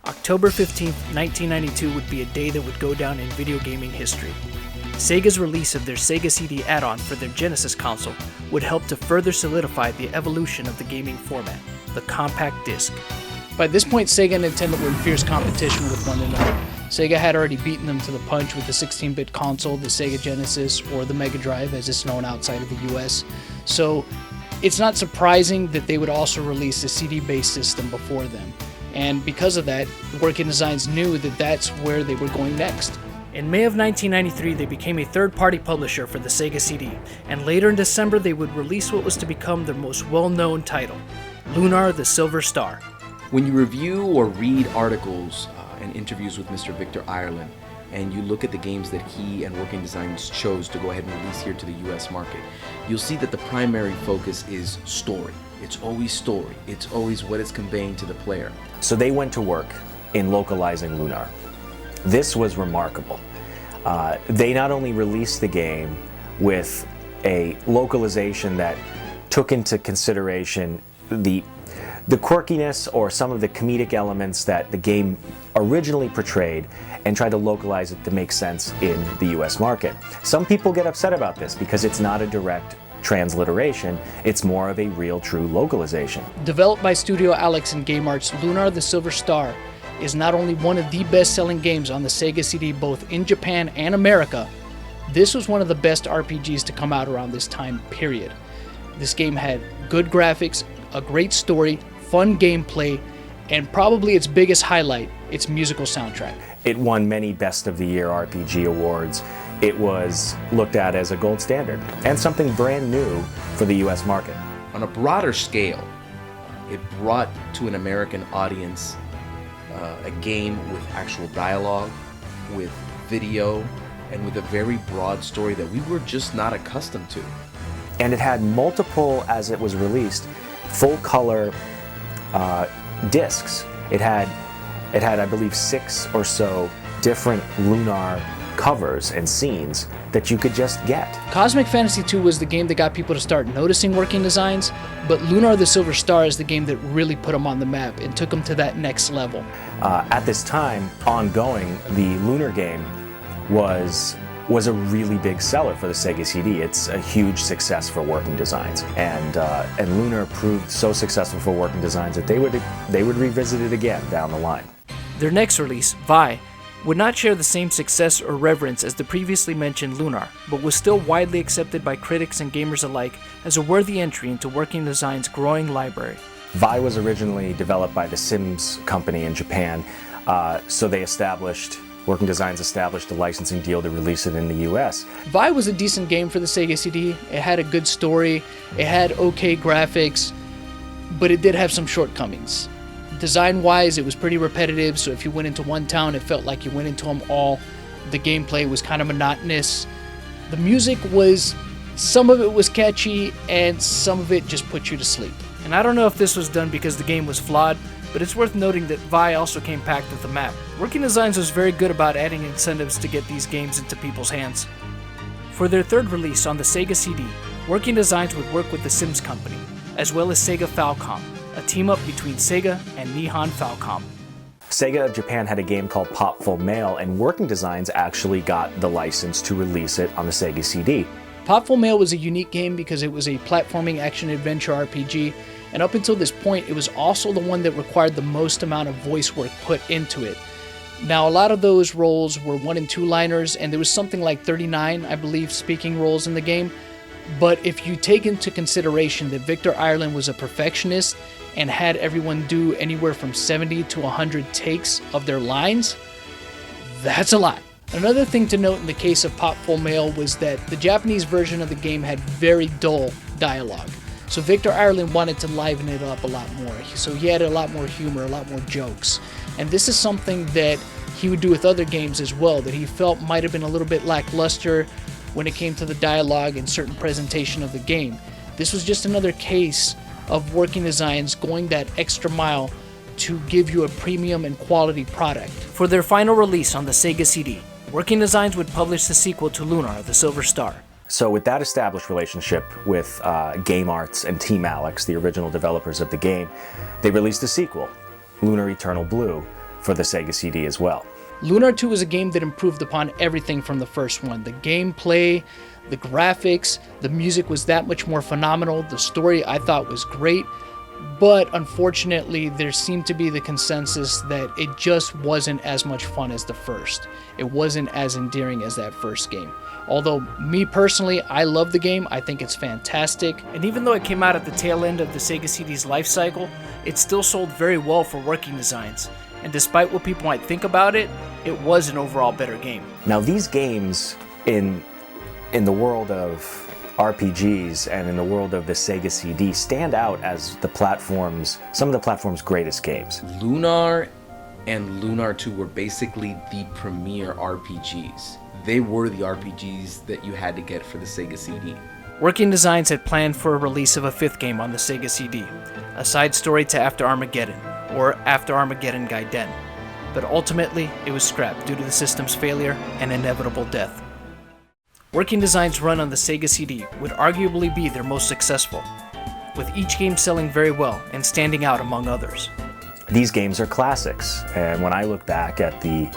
October 15th, 1992 would be a day that would go down in video gaming history. Sega's release of their Sega CD add-on for their Genesis console would help to further solidify the evolution of the gaming format, the compact disc. By this point, Sega and Nintendo were in fierce competition with one another. Sega had already beaten them to the punch with the 16-bit console, the Sega Genesis, or the Mega Drive as it's known outside of the US. So it's not surprising that they would also release a CD-based system before them. And because of that, Working Designs knew that that's where they were going next. In May of 1993, they became a third-party publisher for the Sega CD, and later in December they would release what was to become their most well-known title, Lunar: The Silver Star. When you review or read articles and interviews with Mr. Victor Ireland, and you look at the games that he and Working Designs chose to go ahead and release here to the US market, you'll see that the primary focus is story. It's always story. It's always what it's conveying to the player. So they went to work in localizing Lunar. This was remarkable. They not only released the game with a localization that took into consideration the quirkiness or some of the comedic elements that the game originally portrayed and tried to localize it to make sense in the US market. Some people get upset about this because it's not a direct transliteration, it's more of a real true localization. Developed by Studio Alex and Game Art's, Lunar: The Silver Star is not only one of the best-selling games on the Sega CD both in Japan and America, this was one of the best RPGs to come out around this time period. This game had good graphics, a great story, fun gameplay, and probably its biggest highlight, its musical soundtrack. It won many Best of the Year RPG awards. It was looked at as a gold standard and something brand new for the US market. On a broader scale, it brought to an American audience a game with actual dialogue, with video, and with a very broad story that we were just not accustomed to. And it had multiple, as it was released, full color discs. It had, I believe, 6 or so different Lunar covers and scenes that you could just get. Cosmic Fantasy 2 was the game that got people to start noticing Working Designs, but Lunar: The Silver Star is the game that really put them on the map and took them to that next level. At this time, ongoing, the Lunar game was a really big seller for the Sega CD. It's a huge success for Working Designs, and Lunar proved so successful for Working Designs that they would revisit it again down the line. Their next release, Vi, would not share the same success or reverence as the previously mentioned Lunar, but was still widely accepted by critics and gamers alike as a worthy entry into Working Design's growing library. Vi was originally developed by the Sims company in Japan, so Working Designs established a licensing deal to release it in the US. Vi was a decent game for the Sega CD. It had a good story, it had okay graphics, but it did have some shortcomings. Design-wise, it was pretty repetitive, so if you went into one town, it felt like you went into them all. The gameplay was kind of monotonous. The music some of it was catchy, and some of it just put you to sleep. And I don't know if this was done because the game was flawed, but it's worth noting that Vi also came packed with a map. Working Designs was very good about adding incentives to get these games into people's hands. For their third release on the Sega CD, Working Designs would work with the Sims company, as well as Sega Falcom, a team-up between Sega and Nihon Falcom. Sega of Japan had a game called Popful Mail, and Working Designs actually got the license to release it on the Sega CD. Popful Mail was a unique game because it was a platforming action-adventure RPG, and up until this point, it was also the one that required the most amount of voice work put into it. Now, a lot of those roles were 1- and 2-liners, and there was something like 39, I believe, speaking roles in the game. But if you take into consideration that Victor Ireland was a perfectionist and had everyone do anywhere from 70 to 100 takes of their lines, that's a lot. Another thing to note in the case of Pop Full Mail was that the Japanese version of the game had very dull dialogue. So Victor Ireland wanted to liven it up a lot more. So he had a lot more humor, a lot more jokes. And this is something that he would do with other games as well, that he felt might have been a little bit lackluster when it came to the dialogue and certain presentation of the game. This was just another case of Working Designs going that extra mile to give you a premium and quality product. For their final release on the Sega CD, Working Designs would publish the sequel to Lunar, the Silver Star. So with that established relationship with Game Arts and Team Alex, the original developers of the game, they released a sequel, Lunar Eternal Blue, for the Sega CD as well. Lunar 2 was a game that improved upon everything from the first one. The gameplay, the graphics, the music was that much more phenomenal. The story I thought was great, but unfortunately there seemed to be the consensus that it just wasn't as much fun as the first. It wasn't as endearing as that first game. Although me personally, I love the game. I think it's fantastic. And even though it came out at the tail end of the Sega CD's life cycle, it still sold very well for Working Designs. And despite what people might think about it, it was an overall better game. Now these games in the world of RPGs and in the world of the Sega CD stand out as some of the platform's greatest games. Lunar and Lunar 2 were basically the premier RPGs. They were the RPGs that you had to get for the Sega CD. Working Designs had planned for a release of a fifth game on the Sega CD, a side story to After Armageddon, or After Armageddon Gaiden, but ultimately it was scrapped due to the system's failure and inevitable death. Working Designs' run on the Sega CD would arguably be their most successful, with each game selling very well and standing out among others. These games are classics, and when I look back at the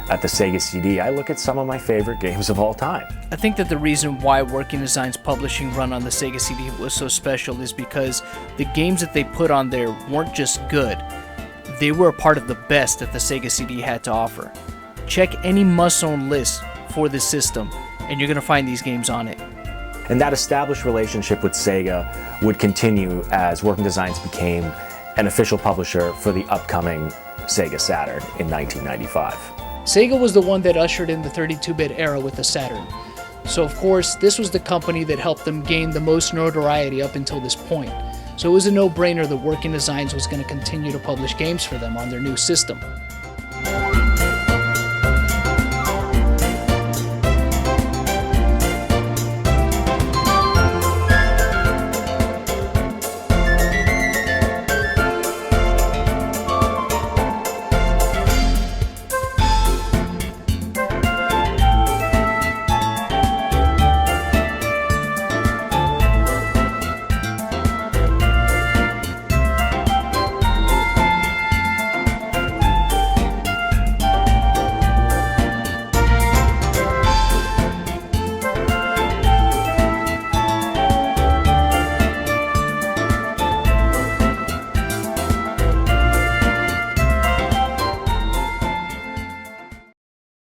Sega CD, I look at some of my favorite games of all time. I think that the reason why Working Designs' publishing run on the Sega CD was so special is because the games that they put on there weren't just good, they were a part of the best that the Sega CD had to offer. Check any must-own list for this system, and you're going to find these games on it. And that established relationship with Sega would continue as Working Designs became an official publisher for the upcoming Sega Saturn in 1995. Sega was the one that ushered in the 32-bit era with the Saturn. So of course, this was the company that helped them gain the most notoriety up until this point. So it was a no-brainer that Working Designs was going to continue to publish games for them on their new system.